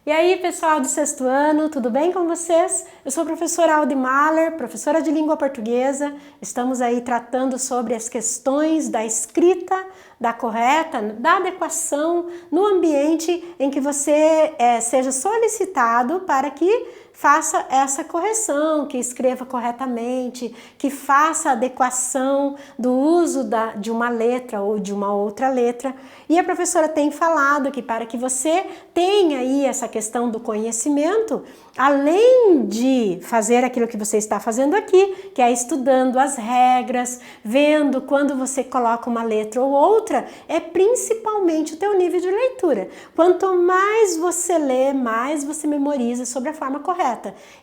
E aí, pessoal do sexto ano, tudo bem com vocês? Eu sou a professora Aldi Mahler, professora de língua portuguesa. Estamos aí tratando sobre as questões da escrita, da correta, da adequação no ambiente em que você seja solicitado para que faça essa correção, que escreva corretamente, que faça a adequação do uso de uma letra ou de uma outra letra. E a professora tem falado que para que você tenha aí essa questão do conhecimento, além de fazer aquilo que você está fazendo aqui, que é estudando as regras, vendo quando você coloca uma letra ou outra, é principalmente o teu nível de leitura. Quanto mais você lê, mais você memoriza sobre a forma correta.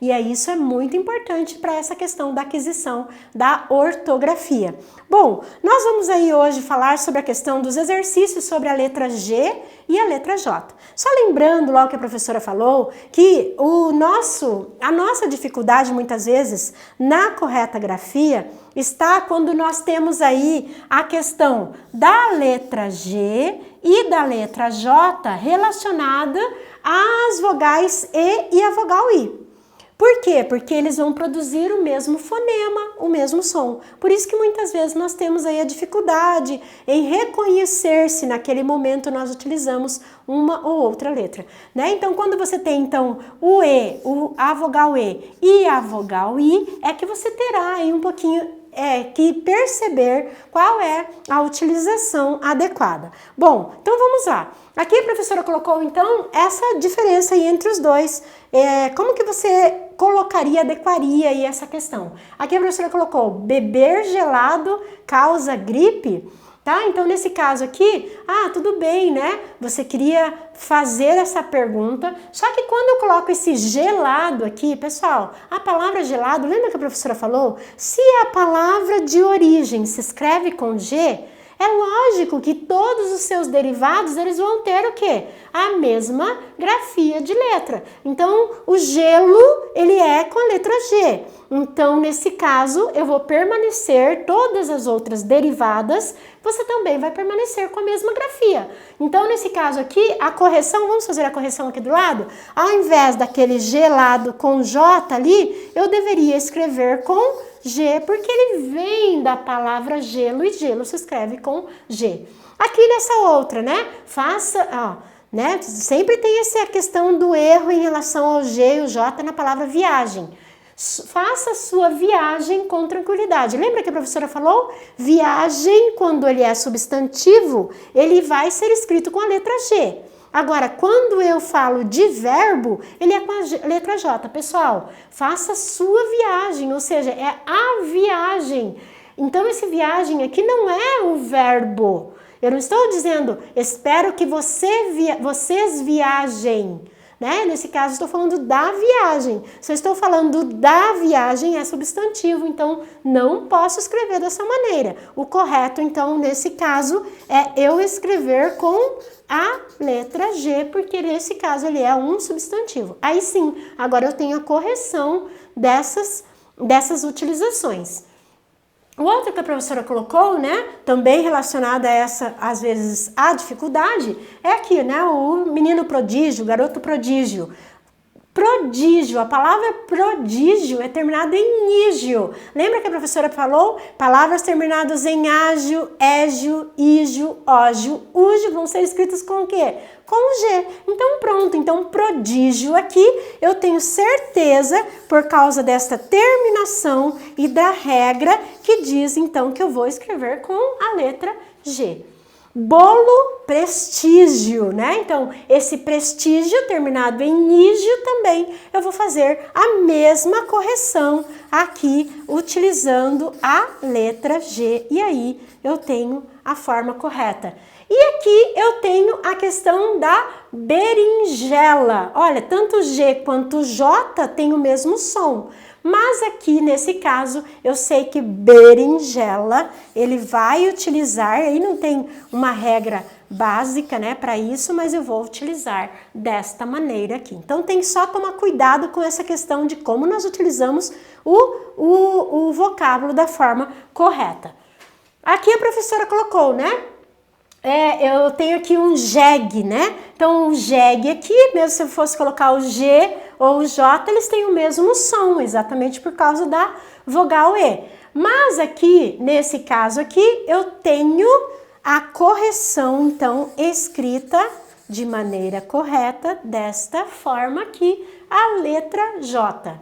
E isso é muito importante para essa questão da aquisição da ortografia. Bom, nós vamos aí hoje falar sobre a questão dos exercícios sobre a letra G e a letra J. Só lembrando logo que a professora falou que a nossa dificuldade muitas vezes na correta grafia está quando nós temos aí a questão da letra G e da letra J relacionada às vogais E e a vogal I. Por quê? Porque eles vão produzir o mesmo fonema, o mesmo som. Por isso que muitas vezes nós temos aí a dificuldade em reconhecer se naquele momento nós utilizamos uma ou outra letra, né? Então, quando você tem então o E, a vogal E e a vogal I, é que você terá aí um pouquinho que perceber qual é a utilização adequada. Bom, então vamos lá. Aqui a professora colocou então essa diferença aí entre os dois. Como que você colocaria, adequaria aí essa questão? Aqui a professora colocou beber gelado causa gripe. Tá? Então, nesse caso aqui, tudo bem, né? Você queria fazer essa pergunta, só que quando eu coloco esse gelado aqui, pessoal, a palavra gelado, lembra que a professora falou? Se a palavra de origem se escreve com G, é lógico que todos os seus derivados, eles vão ter o quê? A mesma grafia de letra. Então, o gelo, ele é com a letra G. Então, nesse caso, eu vou permanecer, todas as outras derivadas, você também vai permanecer com a mesma grafia. Então, nesse caso aqui, a correção, vamos fazer a correção aqui do lado? Ao invés daquele gelado com J ali, eu deveria escrever com G, porque ele vem da palavra gelo e gelo se escreve com G. Aqui nessa outra, né? Né? Sempre tem essa questão do erro em relação ao G e o J na palavra viagem. Faça a sua viagem com tranquilidade. Lembra que a professora falou? Viagem, quando ele é substantivo, ele vai ser escrito com a letra G. Agora, quando eu falo de verbo, ele é com a letra J. Pessoal, faça a sua viagem, ou seja, é a viagem. Então, esse viagem aqui não é o verbo. Eu não estou dizendo, espero que vocês viajem. Né? Nesse caso, estou falando da viagem. Se eu estou falando da viagem, é substantivo, então não posso escrever dessa maneira. O correto, então, nesse caso, é eu escrever com a letra G, porque nesse caso ele é um substantivo. Aí sim, agora eu tenho a correção dessas utilizações. O outro que a professora colocou, né, também relacionado a essa, às vezes, a dificuldade, é aqui, né, o menino prodígio, o garoto prodígio. Prodígio, a palavra prodígio é terminada em ígio. Lembra que a professora falou? Palavras terminadas em ágio, égio, ígio, ógio, úgio vão ser escritas com o quê? Com G. Então pronto, então prodígio aqui eu tenho certeza por causa desta terminação e da regra que diz então que eu vou escrever com a letra G. Bolo, prestígio, né? Então, esse prestígio terminado em ígio também, eu vou fazer a mesma correção aqui, utilizando a letra G. E aí, eu tenho a forma correta. E aqui eu tenho a questão da berinjela. Olha, tanto G quanto J tem o mesmo som. Mas aqui, nesse caso, eu sei que berinjela, ele vai utilizar, aí não tem uma regra básica, né, para isso, mas eu vou utilizar desta maneira aqui. Então, tem só tomar cuidado com essa questão de como nós utilizamos o vocábulo da forma correta. Aqui a professora colocou, né, Eu tenho aqui um jegue, né? Então, o jegue aqui, mesmo se eu fosse colocar o G ou o J, eles têm o mesmo som, exatamente por causa da vogal E. Mas aqui, nesse caso aqui, eu tenho a correção, então, escrita de maneira correta, desta forma aqui, a letra J.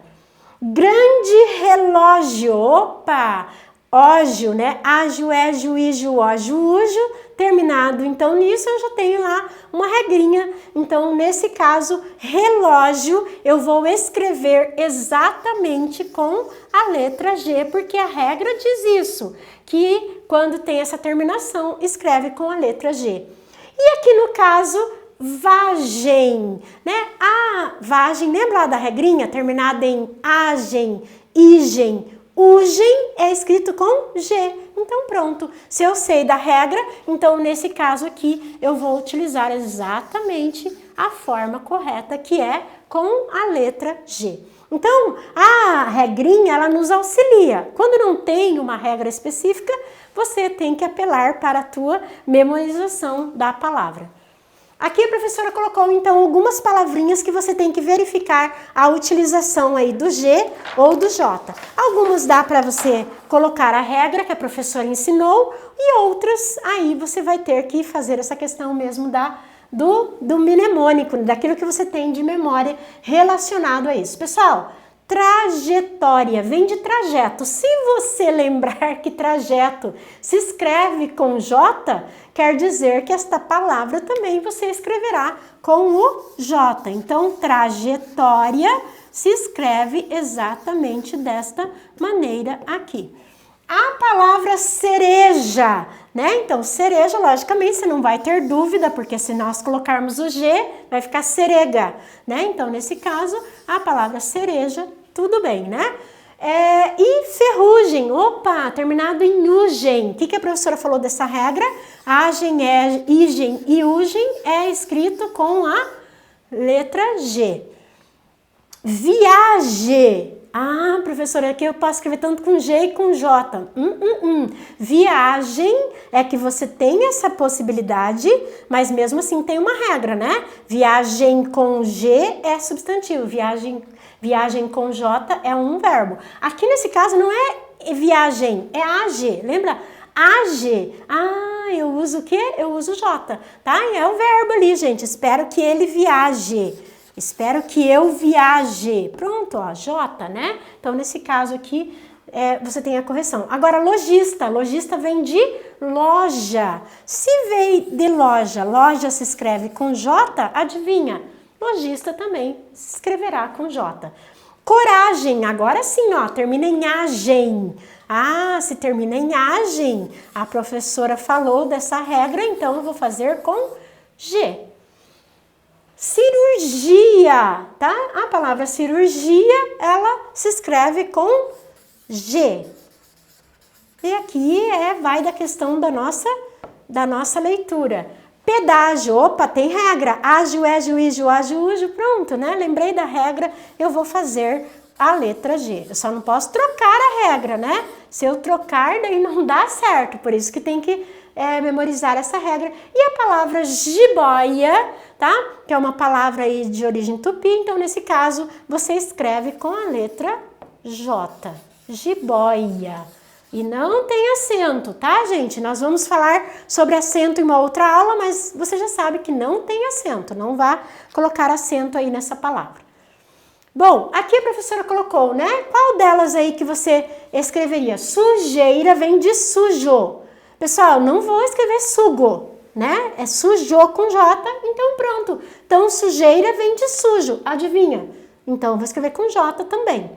Grande relógio, opa! Ógio, né? Ágio, égio, ígio, ógio, úgio, terminado. Então, nisso eu já tenho lá uma regrinha. Então, nesse caso, relógio, eu vou escrever exatamente com a letra G, porque a regra diz isso, que quando tem essa terminação, escreve com a letra G. E aqui no caso, vagem, né? A vagem, lembra lá da regrinha? Terminada em agem, igem, ugem é escrito com G. Então pronto, se eu sei da regra, então nesse caso aqui eu vou utilizar exatamente a forma correta, que é com a letra G. Então a regrinha, ela nos auxilia. Quando não tem uma regra específica, você tem que apelar para a tua memorização da palavra. Aqui a professora colocou então algumas palavrinhas que você tem que verificar a utilização aí do G ou do J. Algumas dá para você colocar a regra que a professora ensinou e outras aí você vai ter que fazer essa questão mesmo do mnemônico, daquilo que você tem de memória relacionado a isso. Pessoal, trajetória vem de trajeto. Se você lembrar que trajeto se escreve com J, quer dizer que esta palavra também você escreverá com o J. Então, trajetória se escreve exatamente desta maneira aqui. A palavra cereja, né? Então, cereja, logicamente, você não vai ter dúvida, porque se nós colocarmos o G, vai ficar cerega, né? Então, nesse caso, a palavra cereja, tudo bem, né? E ferrugem, opa, terminado em ugem. O que a professora falou dessa regra? Agem, igem e ugem é escrito com a letra G. Viaje. Ah, professora, aqui eu posso escrever tanto com G e com J. Viagem é que você tem essa possibilidade, mas mesmo assim tem uma regra, né? Viagem com G é substantivo, viagem com J é um verbo. Aqui nesse caso não é viagem, é age, lembra? Age. Ah, eu uso o quê? Eu uso J, tá? É o verbo ali, gente. Espero que ele viaje. Espero que eu viaje. Pronto, ó, J, né? Então, nesse caso aqui, você tem a correção. Agora, lojista. Lojista vem de loja. Se veio de loja, loja se escreve com J, adivinha? Lojista também se escreverá com J. Coragem, agora sim, ó, termina em agem. Ah, se termina em agem, a professora falou dessa regra, então eu vou fazer com G. Cirurgia, tá? A palavra cirurgia, ela se escreve com G. E aqui vai da questão da nossa leitura. Pedágio, opa, tem regra. Ágio, égio, ígio, ágio, úgio, pronto, né? Lembrei da regra, eu vou fazer a letra G. Eu só não posso trocar a regra, né? Se eu trocar, daí não dá certo. Por isso que tem que memorizar essa regra. E a palavra jiboia, tá? Que é uma palavra aí de origem tupi. Então, nesse caso, você escreve com a letra J. Jiboia. E não tem acento, tá, gente? Nós vamos falar sobre acento em uma outra aula, mas você já sabe que não tem acento. Não vá colocar acento aí nessa palavra. Bom, aqui a professora colocou, né? Qual delas aí que você escreveria? Sujeira vem de sujo. Pessoal, não vou escrever sugo, né? É sujo com J, então pronto. Então, sujeira vem de sujo, adivinha? Então, eu vou escrever com J também.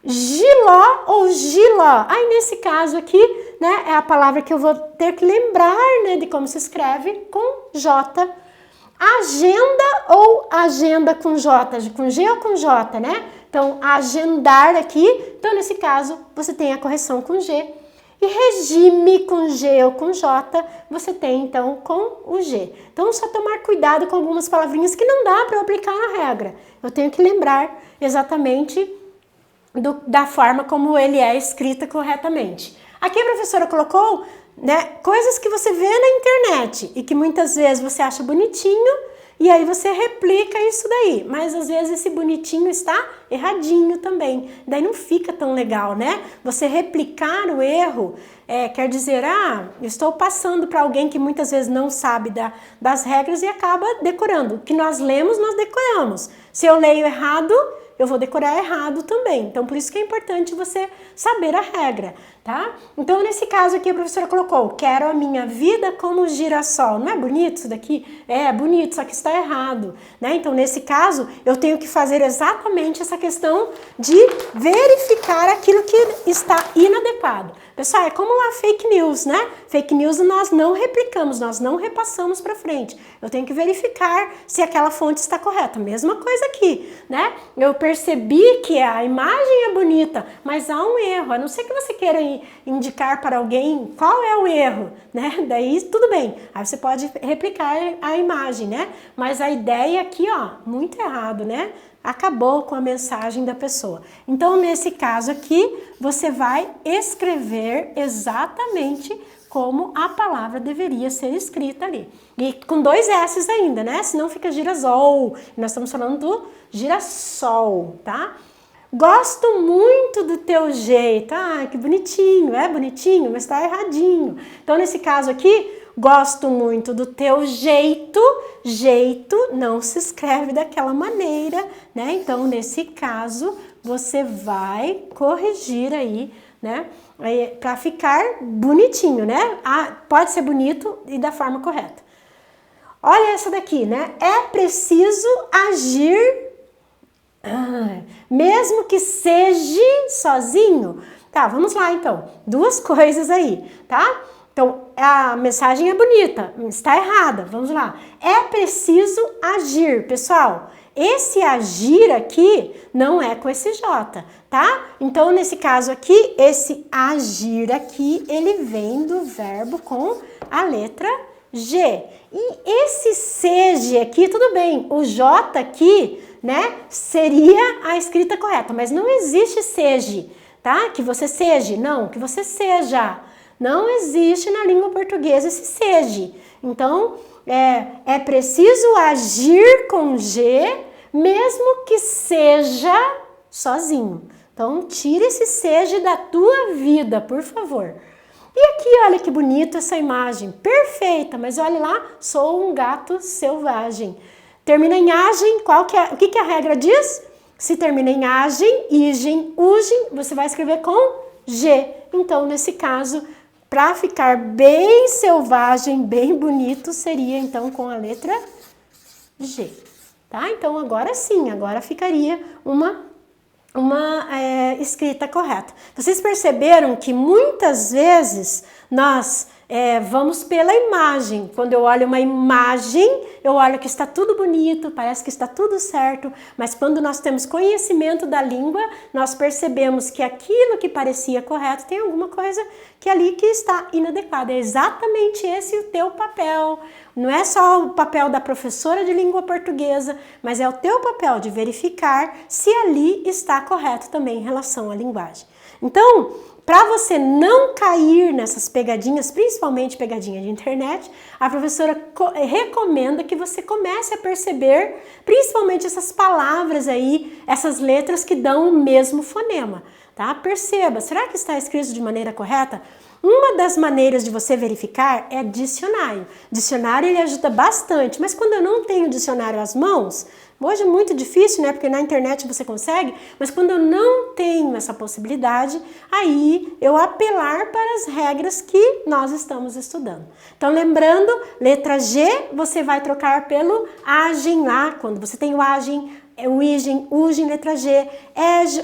Giló ou giló. Aí, nesse caso aqui, né, é a palavra que eu vou ter que lembrar, né, de como se escreve com J. Agenda ou agenda com J, com G ou com J, né? Então, agendar aqui, então nesse caso, você tem a correção com G. E regime com G ou com J, você tem então com o G. Então, só tomar cuidado com algumas palavrinhas que não dá para aplicar na regra. Eu tenho que lembrar exatamente da forma como ele é escrita corretamente. Aqui a professora colocou né? Coisas que você vê na internet e que muitas vezes você acha bonitinho e aí você replica isso daí, mas às vezes esse bonitinho está erradinho também, daí não fica tão legal, né? Você replicar o erro quer dizer, eu estou passando para alguém que muitas vezes não sabe das regras e acaba decorando. O que nós lemos, nós decoramos. Se eu leio errado, eu vou decorar errado também. Então, por isso que é importante você saber a regra, tá? Então, nesse caso aqui, a professora colocou, quero a minha vida como girassol. Não é bonito isso daqui? É bonito, só que está errado, né? Então, nesse caso, eu tenho que fazer exatamente essa questão de verificar aquilo que está inadequado. Pessoal, é como a fake news, né? Fake news nós não replicamos, nós não repassamos para frente. Eu tenho que verificar se aquela fonte está correta. Mesma coisa aqui, né? Eu percebi que a imagem é bonita, mas há um erro. A não ser que você queira indicar para alguém qual é o erro, né? Daí tudo bem. Aí você pode replicar a imagem, né? Mas a ideia aqui, ó, muito errado, né? Acabou com a mensagem da pessoa. Então, nesse caso aqui, você vai escrever exatamente como a palavra deveria ser escrita ali. E com 2 S's ainda, né? Senão fica girasol. Nós estamos falando do girassol, tá? Gosto muito do teu jeito. Ah, que bonitinho. É bonitinho, mas tá erradinho. Então, nesse caso aqui, gosto muito do teu jeito. Jeito não se escreve daquela maneira, né? Então, nesse caso, você vai corrigir aí, né? Para ficar bonitinho, né? Pode ser bonito e da forma correta. Olha essa daqui, né? É preciso agir, mesmo que seja sozinho. Tá, vamos lá então. 2 coisas aí, tá? Então, a mensagem é bonita, está errada. Vamos lá. É preciso agir, pessoal. Esse agir aqui não é com esse J, tá? Então, nesse caso aqui, esse agir aqui, ele vem do verbo com a letra G. E esse seja aqui, tudo bem, o J aqui, né, seria a escrita correta, mas não existe seja, tá? Que você seja, não, que você seja. Não existe na língua portuguesa esse seja. Então, é preciso agir com G, mesmo que seja sozinho. Então, tire esse seja da tua vida, por favor. E aqui, olha que bonito essa imagem. Perfeita, mas olha lá, sou um gato selvagem. Termina em agem, o que a regra diz? Se termina em agem, igen, ugem, você vai escrever com G. Então, nesse caso, para ficar bem selvagem, bem bonito, seria então com a letra G, tá? Então agora sim, agora ficaria uma escrita correta. Vocês perceberam que muitas vezes nós vamos pela imagem. Quando eu olho uma imagem, eu olho que está tudo bonito, parece que está tudo certo, mas quando nós temos conhecimento da língua, nós percebemos que aquilo que parecia correto tem alguma coisa que ali que está inadequada. É exatamente esse o teu papel. Não é só o papel da professora de língua portuguesa, mas é o teu papel de verificar se ali está correto também em relação à linguagem. Então, para você não cair nessas pegadinhas, principalmente pegadinha de internet, a professora recomenda que você comece a perceber principalmente essas palavras aí, essas letras que dão o mesmo fonema, tá? Perceba, será que está escrito de maneira correta? Uma das maneiras de você verificar é dicionário. Dicionário ele ajuda bastante, mas quando eu não tenho dicionário às mãos, hoje é muito difícil, né? Porque na internet você consegue, mas quando eu não tenho essa possibilidade, aí eu apelar para as regras que nós estamos estudando. Então, lembrando, letra G, você vai trocar pelo agem lá, quando você tem o agem, o igen, ugem, letra G,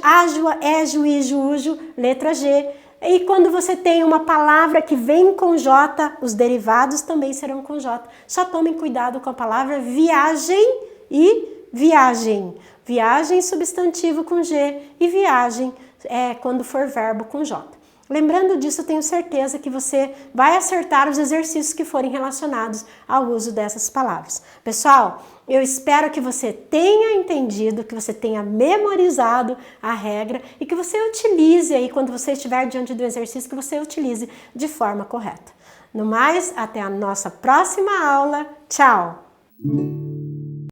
água, égio, ijo, ujo, letra G. E quando você tem uma palavra que vem com J, os derivados também serão com J. Só tomem cuidado com a palavra viagem e viagem. Viagem, substantivo com G, e viagem quando for verbo com J. Lembrando disso, eu tenho certeza que você vai acertar os exercícios que forem relacionados ao uso dessas palavras. Pessoal, eu espero que você tenha entendido, que você tenha memorizado a regra e que você utilize aí, quando você estiver diante do exercício, que você utilize de forma correta. No mais, até a nossa próxima aula. Tchau!